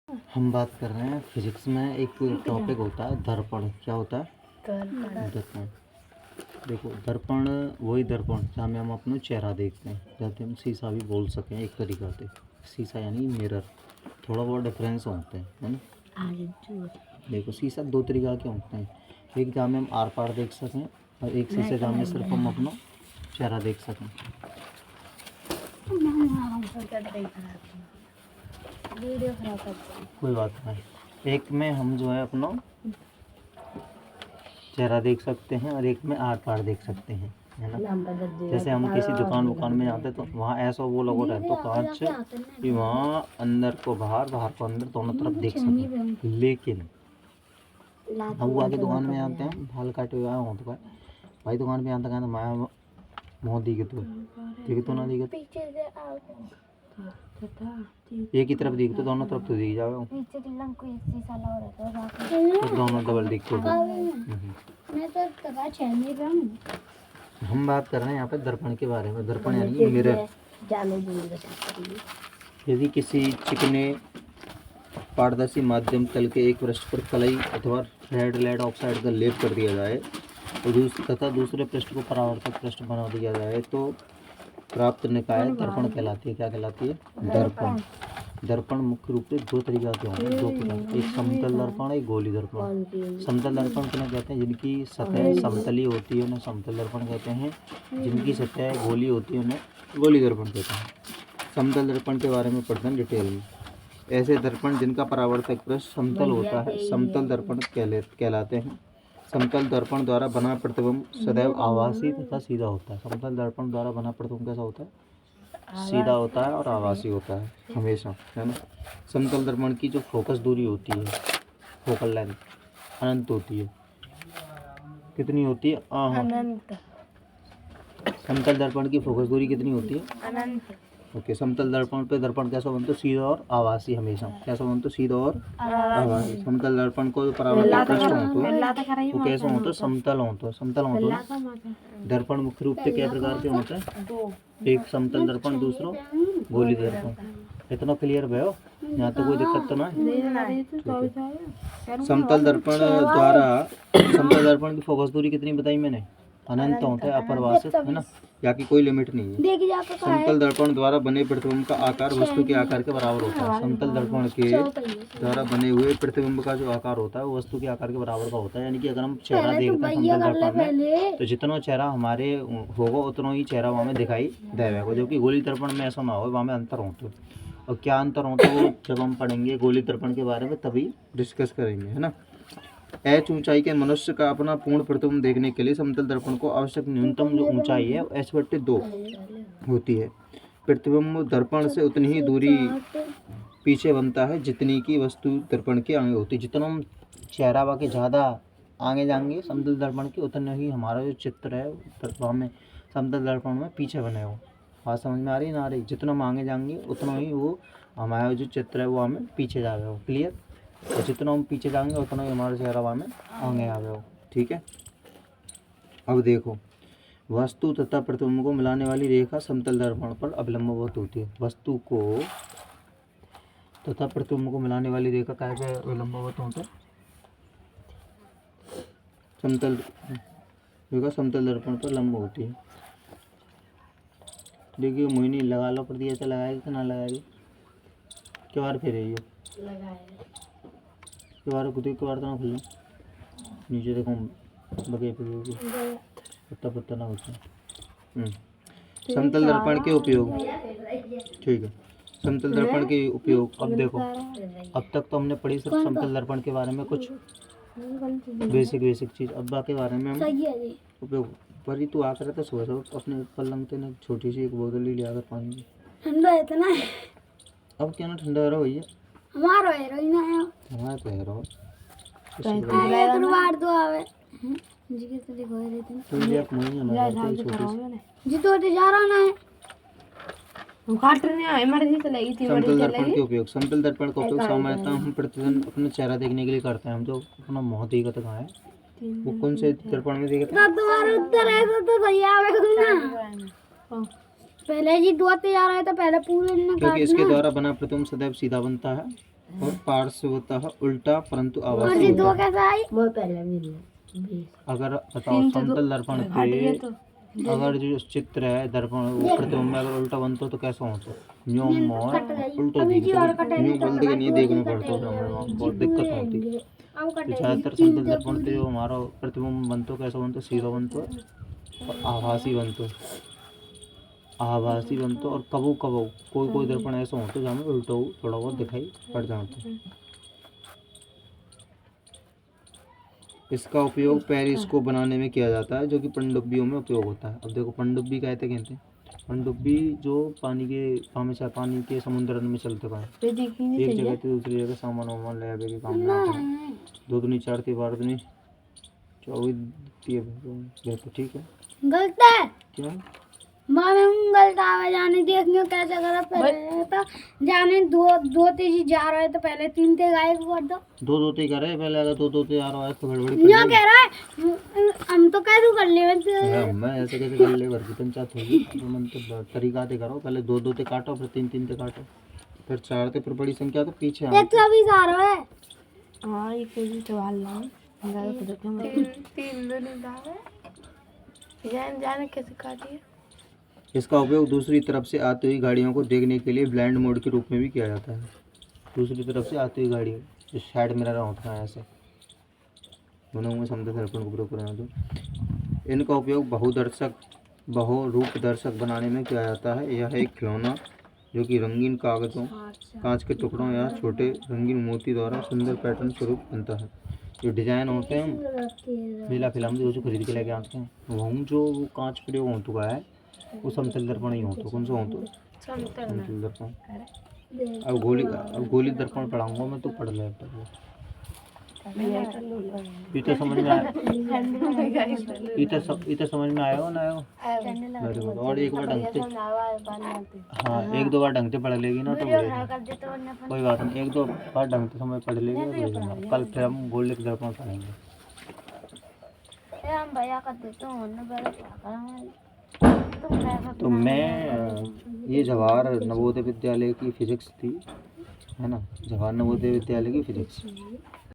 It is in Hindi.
हम बात कर रहे हैं फिजिक्स में एक टॉपिक होता है दर्पण। क्या होता है? दर्पण। देखो दर्पण वही दर्पण जहाँ में हम अपना चेहरा देखते हैं, जाते हम शीशा भी बोल सकें एक तरीका से। शीशा यानी मिरर, थोड़ा बहुत डिफरेंस होते हैं, है ना। देखो शीशा दो तरीका के होते हैं, एक जहाँ में हम आर पार देख सकें और एक शीशा जहाँ में सिर्फ हम अपना चेहरा देख सकें। कोई बात नहीं। एक में हम जो है अपना चेहरा देख सकते हैं और एक में आर पार देख सकते हैं, है ना। जैसे हम किसी दुकान में जाते तो वहाँ ऐसा वो लोगो रहता तो कांच कि वहाँ अंदर को बाहर, बाहर को अंदर दोनों तरफ देख सकें। लेकिन हम आके दुकान में आते हैं, बाल काटे हुए हो तो भाई दुकान पे आता कहना मैं मुँह दिखे तो ना दिखे एक ही तरफ दिख तो दोनों तरफ तो दिख जाओ, तो दोनों डबल दिखते। हम बात कर रहे हैं यहाँ पे दर्पण के बारे में। दर्पण यानी मिरर। यदि किसी चिकने पारदर्शी माध्यम तल के एक पृष्ठ पर कलई अथवा रेड लेड ऑक्साइड का लेप कर दिया जाए तथा दूसरे पृष्ठ को परावर्तक पृष्ठ बना दिया जाए तो प्राप्त निकाय दर्पण कहलाती है। क्या कहलाती है? दर्पण। दर्पण मुख्य रूप से दो तरीका के होंगे, दो प्रकार, एक समतल दर्पण, एक गोली दर्पण। समतल दर्पण किन्हें कहते हैं? जिनकी सतह समतली होती है उन्हें समतल दर्पण कहते हैं। जिनकी सतह गोली होती है उन्हें गोली दर्पण कहते हैं। समतल दर्पण के बारे में पढ़ते हैं डिटेल में। ऐसे दर्पण जिनका परावर्तक पृष्ठ समतल होता है समतल दर्पण कहलाते हैं। समतल दर्पण द्वारा बना प्रतिबिंब सदैव आभासी तथा सीधा होता है। समतल दर्पण द्वारा बना प्रतिबिंब कैसा होता है? सीधा होता है और आभासी होता है हमेशा, है ना। समतल दर्पण की जो फोकस दूरी होती है, फोकल लेंथ, अनंत होती है। कितनी होती है? अनंत। समतल दर्पण की फोकस दूरी कितनी होती है? अनंत। ओके। समतल दर्पण पे दर्पण कैसा बनता है? सीधा और आभासी हमेशा। कैसा बनता है? सीधा और आभासी। समतल दर्पण को परावर्तक पृष्ठ होता है वो कैसा होता है? समतल होता है। समतल होता है। दर्पण मुख्य रूप से क्या प्रकार के होते हैं? एक समतल दर्पण, दूसरा गोली दर्पण। इतना क्लियर भयो? यहाँ तो कोई दिक्कत तो ना है? समतल दर्पण की फोकस दूरी कितनी बताई मैंने? अनंत होता है, अपरिभाषित, है ना। या की कोई लिमिट नहीं है। समतल दर्पण द्वारा बने प्रतिबिंब का आकार वस्तु के आकार के बराबर होता है। समतल दर्पण के द्वारा बने हुए प्रतिबिंब का जो आकार होता है वो वस्तु के आकार के बराबर का होता है। यानी कि अगर हम चेहरा देखते हैं समतल दर्पण में तो जितना चेहरा हमारे होगा उतना ही चेहरा वहाँ में दिखाई देगा, जबकि गोली दर्पण में ऐसा ना हो, वहाँ में अंतर होता है। और क्या अंतर होता है वो जब हम पढ़ेंगे गोली दर्पण के बारे में तभी डिस्कस करेंगे, है ना। एच ऊंचाई के मनुष्य का अपना पूर्ण प्रतिबिंब देखने के लिए समतल दर्पण को आवश्यक न्यूनतम जो ऊंचाई है h/2 होती है। प्रतिबिंब दर्पण से उतनी ही दूरी पीछे बनता है जितनी की वस्तु दर्पण के आगे होती है। जितना हम चेहरा वाके ज़्यादा आगे जाएंगे समतल दर्पण के उतना ही हमारा जो चित्र है वहाँ में समतल दर्पण में पीछे बने हो। बात समझ में आ रही ना आ रही? जितना हम आगे जाएंगे उतना ही वो हमारा जो चित्र है वो हमें पीछे जा रहे हो। क्लियर? और जितना हम पीछे जाएंगे उतना ही हमारा चेहरा वहाँ में आगे आ गया हो। ठीक है। अब देखो वस्तु तथा प्रतिबिंब को मिलाने वाली रेखा समतल दर्पण पर अभिलंबवत होती है। वस्तु को तथा प्रतिबिंब को मिलाने वाली रेखा कैसे अभिलंबवत होता है? समतल रेखा समतल दर्पण पर लंब होती है। देखिए मोहिनी लगा लो पर दिया तो लगाएगी कि ना लगाएगी? क्या बार फिर रही हो? खुद के बार तो ना खुल नीचे देखो बगे पे पत्ता ना होता। समतल दर्पण के उपयोग। ठीक है। समतल दर्पण के उपयोग। अब देखो अब तक तो हमने पढ़ी सिर्फ समतल दर्पण के बारे में कुछ बेसिक चीज़। अब बाकी बारे में हम उपयोग पर ही तू आकर तो सुबह अपने पलंग ने छोटी सी एक बोतल ही लिया कर पानी की। ठंडा इतना है। अब क्या ना ठंडा रहो भैया हमारा हीरोइन है। हमारा तो हीरो एक बार तो आवे जी के तो दिखा रहे थे तो ये आप मोहिनी हमारा छोटी जी तो जा रहा ना है हम काट रहे हैं इमरजेंसी चलेगी थी बड़ी समतल दर्पण के उपयोग। समतल दर्पण का उपयोग सामान्यतः हम प्रतिदिन अपना चेहरा देखने के लिए करते हैं। हम जो अपना मुंह देखते कहाँ है वो कौन से दर्पण में देखते हैं? तुम्हारा उत्तर है तो भैया आवे ना पहले जी दो तैयार है तो पहले पूरे ना क्योंकि इसके द्वारा बना प्रतिबिंब सदैव सीधा बनता है और पार्श्वतः उल्टा परंतु आभासी ये होता दो है। कैसा आई? मैं पहले मिल अगर बताओ समतल दर्पण पे अगर जो चित्र है दर्पण वो प्रतिबिंब में अगर उल्टा बनता तो कैसा होता? न्यू मोर उल्टो दिखता, न्यू बोलते कि नहीं देखना पड़ता है, हमें बहुत दिक्कत होती। तो ज़्यादातर समतल दर्पण पे जो हमारा प्रतिबिंब बनता कैसा बनता? सीधा बनता और आभासी बनता, आभासी बनता। और कबू कबू कोई कोई दर्पण ऐसा होता जहाँ में उल्टो थोड़ा बहुत दिखाई पड़ जाता। इसका उपयोग पेरिस्कोप बनाने में किया जाता है, जो कि पनडुब्बियों में उपयोग होता है। अब देखो पनडुब्बी कहते हैं, पनडुब्बी जो हमेशा पानी के समुद्र में चलते पाए, एक जगह से दूसरी जगह सामान वामान ले आवे के काम में आता है। 2 दूनी 4 3 12 दूनी 24 ठीक है। गलत है। क्या मामे गलत आवे जाने देखियो कैसे करा पहले तो जाने दो तेजी जा रहे तो पहले 3 ते गायब कर दो। 2 2 करे पहले, अगर 2 2 आ रहा है तो गड़बड़ी न्यो कह रहा है हम तो कैसे कर ले मैं ऐसे कैसे कर ले, घर की पंचायत होगी तो मन तो तरीका ते करो, पहले 2 2 ते काटो, फिर 3 3 ते काटो, फिर 4 ते, फिर बड़ी संख्या तो पीछे आओ। 120 आ रहा है। हाँ ये कोई सवाल ना तीन जाने कैसे काटिए। इसका उपयोग दूसरी तरफ से आती हुई गाड़ियों को देखने के लिए ब्लाइंड मोड के रूप में भी किया जाता है। दूसरी तरफ से आती हुई गाड़ी जो साइड मिरर होता है ऐसे दोनों में समतल दर्पण को प्रयोग करना। तो इनका उपयोग बहुरूप दर्शक बनाने में किया जाता है। यह एक खिलौना जो कि रंगीन कागजों, कांच के टुकड़ों या छोटे रंगीन मोती द्वारा सुंदर पैटर्न स्वरूप बनता है। जो डिजाइन होते हैं नीला फिल्म जो खरीद के लेके आते हैं, वहीं जो वो कांच प्रयोग हो चुका है वो समतल दर्पण ही होता। कौन सा होता? समतल दर्पण। अब गोली दर्पण पढ़ाऊंगा मैं, तो पढ़ ले। इतना समझ में आया? इतना समझ में आया हो ना आयो? Very good. और एक बार ढंग से, हाँ 1-2 बार ढंग से पढ़ लेगी ना तो कोई बात नहीं, 1-2 बार ढंग से समय पढ़ लेगी तो कल फिर हम गोल्ड दर्पण पढ़ेंगे। तो मैं ये जवाहर नवोदय विद्यालय की फिजिक्स थी, है ना, जवाहर नवोदय विद्यालय की फिजिक्स।